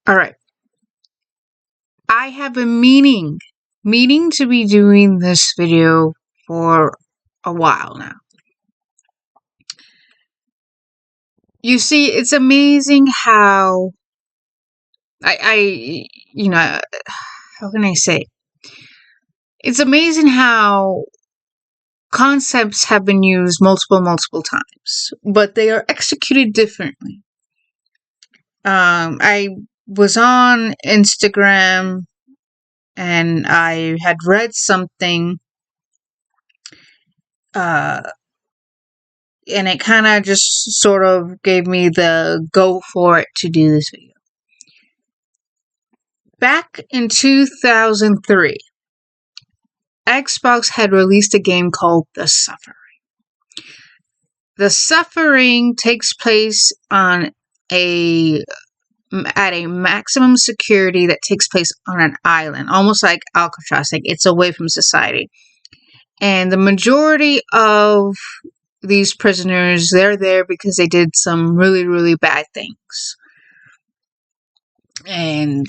All right. I have been meaning to be doing this video for a while now. You see, it's amazing how how can I say? It's amazing how concepts have been used multiple times, but they are executed differently. I was on Instagram and I had read something, and it kind of just sort of gave me the go for it to do this video. Back in 2003, Xbox had released a game called The Suffering. The Suffering takes place at a maximum security that takes place on an island, almost like Alcatraz, like it's away from society. And the majority of these prisoners, they're there because they did some really, really bad things. And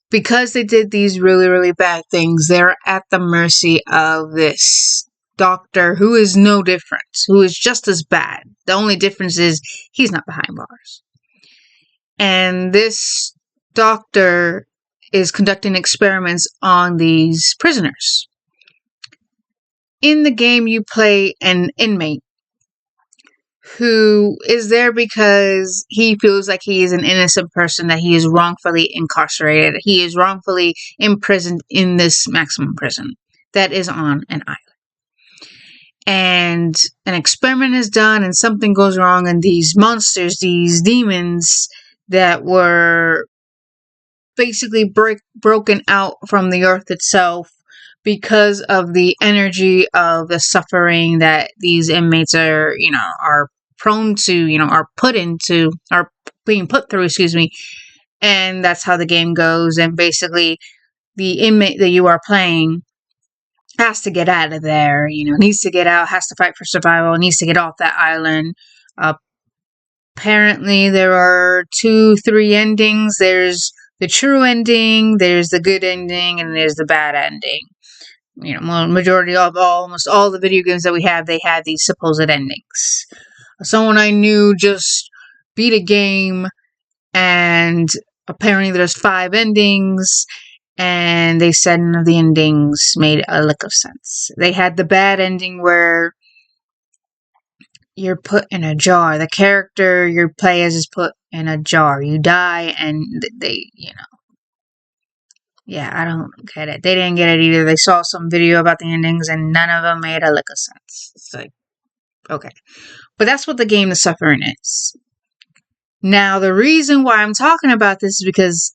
because they did these really, really bad things, they're at the mercy of this doctor who is no different, who is just as bad. The only difference is he's not behind bars. And this doctor is conducting experiments on these prisoners. In the game, you play an inmate who is there because he feels like he is an innocent person, that he is wrongfully incarcerated. He is wrongfully imprisoned in this maximum prison that is on an island. And an experiment is done and something goes wrong, and these monsters, these demons that were basically broken out from the earth itself because of the energy of the suffering that these inmates are prone to, are being put through, and that's how the game goes. And basically the inmate that you are playing has to get out of there, needs to get out, has to fight for survival, needs to get off that island. Apparently there are 2-3 endings. There's the true ending, there's the good ending, and there's the bad ending. Majority of almost all the video games that we have, they have these supposed endings. Someone I knew just beat a game, and apparently there's 5 endings, and they said none of the endings made a lick of sense. They had the bad ending where you're put in a jar. The character you play as is put in a jar. You die, and they, yeah, I don't get it. They didn't get it either. They saw some video about the endings, and none of them made a lick of sense. It's like, okay. But that's what the game The Suffering is. Now, the reason why I'm talking about this is because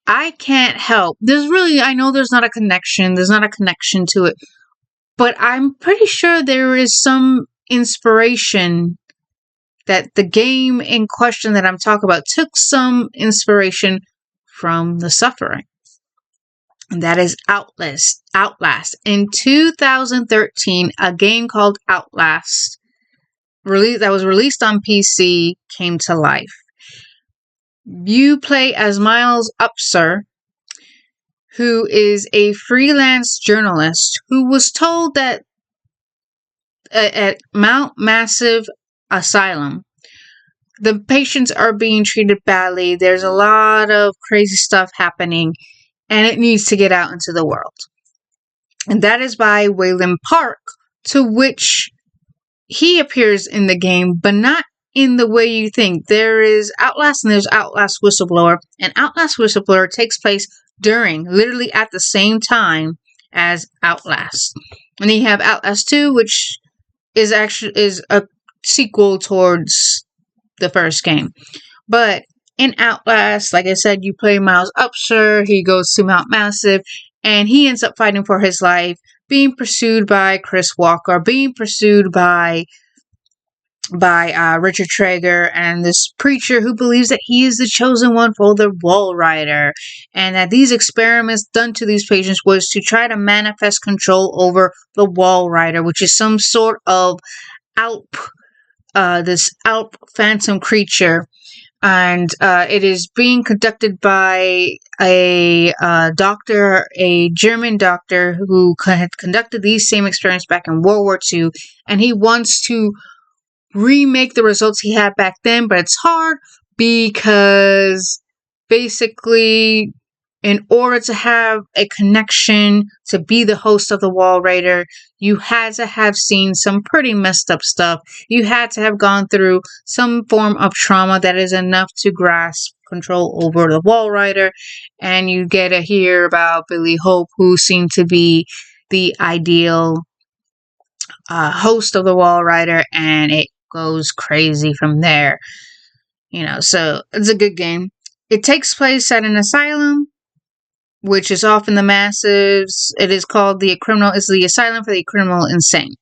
I can't help. I know there's not a connection. There's not a connection to it. But I'm pretty sure there is some inspiration that the game in question that I'm talking about took some inspiration from The Suffering. And that is Outlast. In 2013, a game called Outlast, that was released on PC, came to life. You play as Miles Upser, who is a freelance journalist who was told that at Mount Massive Asylum, the patients are being treated badly. There's a lot of crazy stuff happening, and it needs to get out into the world. And that is by Wayland Park, to which he appears in the game, but not in the way you think. There is Outlast and there's Outlast Whistleblower, and Outlast Whistleblower takes place literally at the same time as Outlast. And then you have Outlast 2, which is a sequel towards the first game. But in Outlast, like I said, you play Miles Upser. He goes to Mount Massive, and he ends up fighting for his life, being pursued by Chris Walker, being pursued by Richard Traeger, and this preacher who believes that he is the chosen one for the Wall Rider, and that these experiments done to these patients was to try to manifest control over the Wall Rider, which is some sort of this Alp phantom creature. and it is being conducted by a doctor, a German doctor who had conducted these same experiments back in World War II, and he wants to remake the results he had back then, but it's hard because basically, in order to have a connection to be the host of the Wall Rider, you had to have seen some pretty messed up stuff. You had to have gone through some form of trauma that is enough to grasp control over the Wall Rider. And you get to hear about Billy Hope, who seemed to be the ideal host of the Wall Rider, and it goes crazy from there. So it's a good game. It takes place at an asylum, which is off in the massives. It is called the Asylum for the Criminal Insane.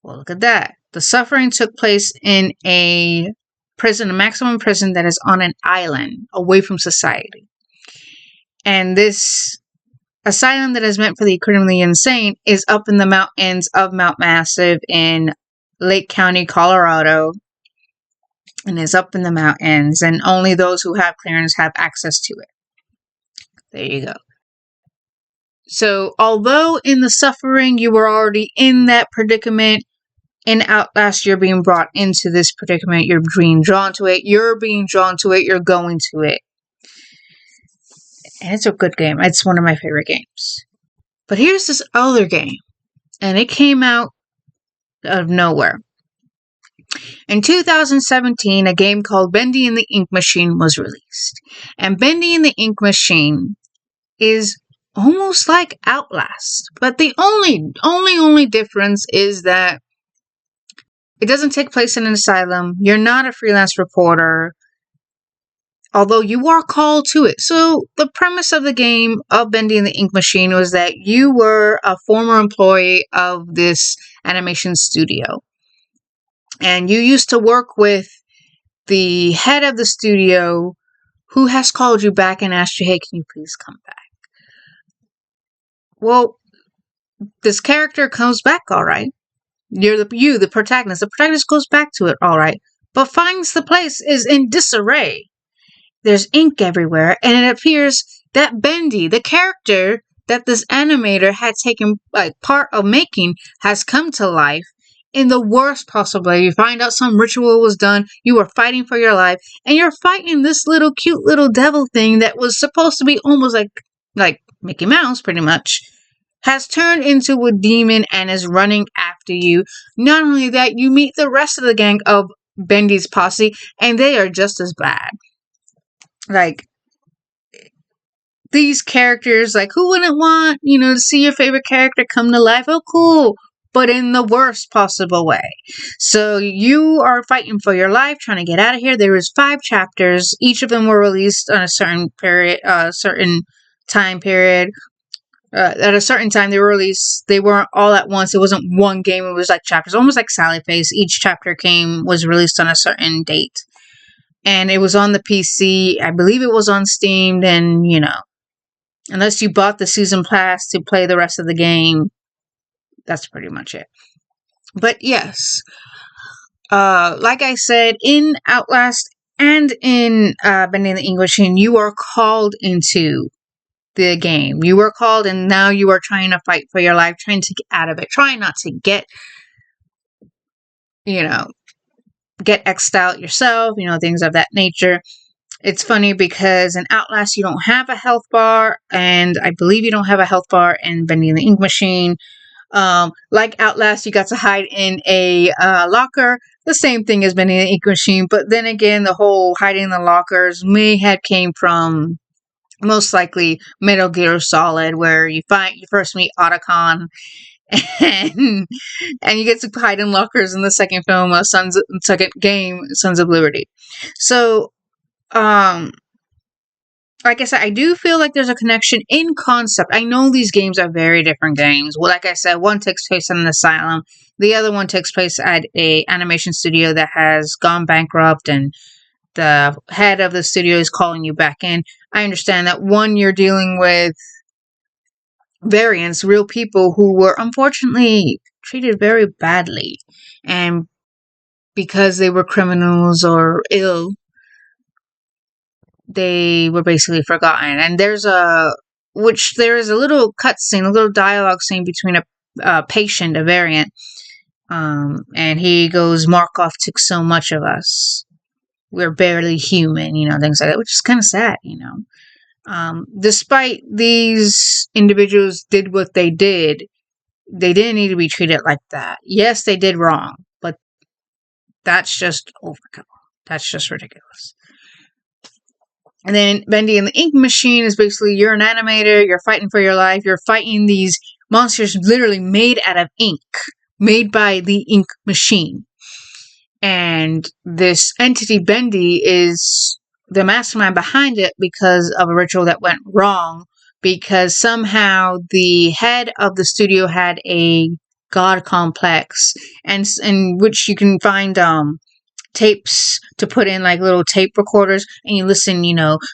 Well, look at that. The suffering took place in a prison, a maximum prison that is on an island away from society. And this asylum that is meant for the criminally insane is up in the mountains of Mount Massive in Lake County, Colorado. And is up in the mountains, and only those who have clearance have access to it. There you go. So, although in the suffering you were already in that predicament, in Outlast you're being brought into this predicament. You're being drawn to it. You're being drawn to it. You're going to it. And it's a good game. It's one of my favorite games. But here's this other game, and it came out of nowhere. In 2017, a game called Bendy and the Ink Machine was released. And Bendy and the Ink Machine is almost like Outlast. But the only difference is that it doesn't take place in an asylum. You're not a freelance reporter, although you are called to it. So the premise of the game of Bendy and the Ink Machine was that you were a former employee of this animation studio. And you used to work with the head of the studio, who has called you back and asked you, hey, can you please come back? Well, this character comes back, all right. You're the protagonist. The protagonist goes back to it, all right, but finds the place is in disarray. There's ink everywhere, and it appears that Bendy, the character that this animator had taken part of making, has come to life in the worst possible way. You find out some ritual was done. You are fighting for your life, and you're fighting this little cute little devil thing that was supposed to be almost like Mickey Mouse, pretty much, has turned into a demon and is running after you. Not only that, you meet the rest of the gang of Bendy's posse, and they are just as bad. Like, these characters, like, who wouldn't want, to see your favorite character come to life? Oh, cool. But in the worst possible way. So you are fighting for your life, trying to get out of here. There is 5 chapters. Each of them were released on a certain period, certain time period. At a certain time they were released. They weren't all at once. It wasn't one game. It was like chapters, almost like Sally Face. Each chapter was released on a certain date. And it was on the PC. I believe it was on Steam. And, unless you bought the season pass to play the rest of the game, that's pretty much it. But yes, like I said, in Outlast and in Bendy and the Ink Machine, you are called into the game. You were called, and now you are trying to fight for your life, trying to get out of it, trying not to get X'd out yourself, things of that nature. It's funny because in Outlast, you don't have a health bar, and I believe you don't have a health bar in Bendy and the Ink Machine. Like Outlast, you got to hide in a locker. The same thing as Bendy and the Ink Machine, but then again, the whole hiding in the lockers may have came from most likely Metal Gear Solid, where you first meet Otacon, and you get to hide in lockers in the second film, second game, Sons of Liberty. So, like I said, I do feel like there's a connection in concept. I know these games are very different games. Well, like I said, one takes place in an asylum. The other one takes place at a animation studio that has gone bankrupt, and the head of the studio is calling you back in. I understand that one, you're dealing with variants, real people who were unfortunately treated very badly. And because they were criminals or ill, they were basically forgotten. And there is a little cutscene, a little dialogue scene between a patient, a variant, and he goes, Markov took so much of us. We're barely human, things like that, which is kind of sad, Despite these individuals did what they didn't need to be treated like that. Yes, they did wrong, but that's just overkill. That's just ridiculous. And then Bendy and the Ink Machine is basically, you're an animator, you're fighting for your life, you're fighting these monsters literally made out of ink, made by the Ink Machine. And this entity, Bendy, is the mastermind behind it because of a ritual that went wrong, because somehow the head of the studio had a god complex, and which you can find tapes to put in, like little tape recorders, and you listen,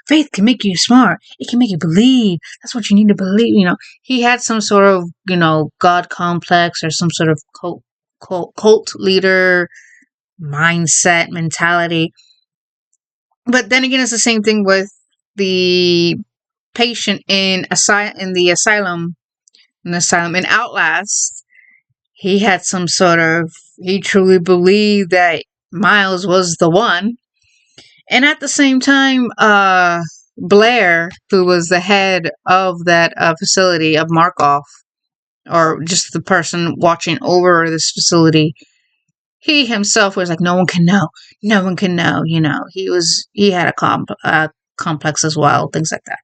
faith can make you smart, it can make you believe, that's what you need to believe. He had some sort of god complex, or some sort of cult leader mindset, mentality. But then again, it's the same thing with the patient in the asylum in Outlast. He had some sort of, he truly believed that Miles was the one. And at the same time, Blair, who was the head of that facility of Markov, or just the person watching over this facility, he himself was like, no one can know. No one can know. He had a complex as well, things like that.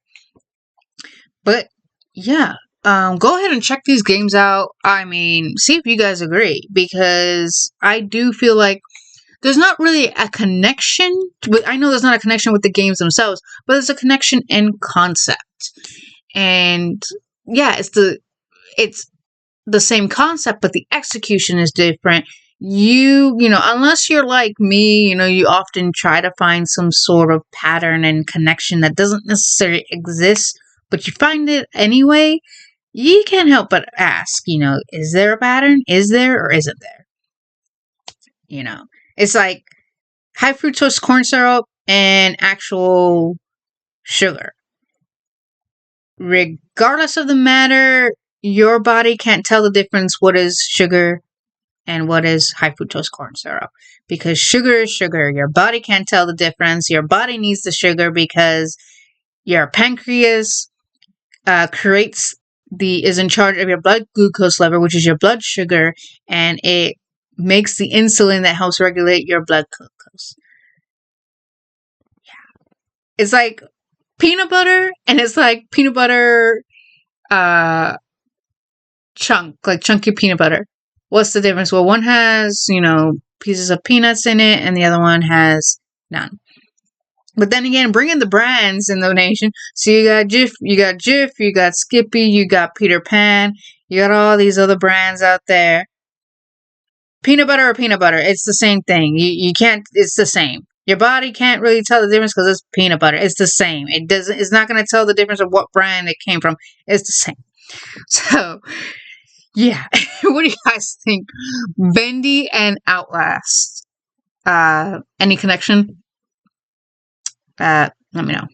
But yeah, go ahead and check these games out. I mean, see if you guys agree, because I do feel like there's not really a connection. I know there's not a connection with the games themselves, but there's a connection in concept. And yeah, it's the same concept, but the execution is different. Unless you're like me, you often try to find some sort of pattern and connection that doesn't necessarily exist, but you find it anyway, you can't help but ask, is there a pattern? Is there or isn't there? It's like high fructose corn syrup and actual sugar. Regardless of the matter, your body can't tell the difference what is sugar and what is high fructose corn syrup, because sugar is sugar. Your body can't tell the difference. Your body needs the sugar because your pancreas is in charge of your blood glucose level, which is your blood sugar, and it makes the insulin that helps regulate your blood glucose. Yeah. It's like peanut butter, and it's like peanut butter chunky peanut butter. What's the difference? Well, one has, pieces of peanuts in it, and the other one has none. But then again, bring in the brands in the nation. So you got Jif, you got Skippy, you got Peter Pan, you got all these other brands out there. Peanut butter or peanut butter, it's the same thing. You can't, it's the same. Your body can't really tell the difference because it's peanut butter. It's the same. It's not going to tell the difference of what brand it came from. It's the same. So, yeah. What do you guys think? Bendy and Outlast. Any connection? Let me know.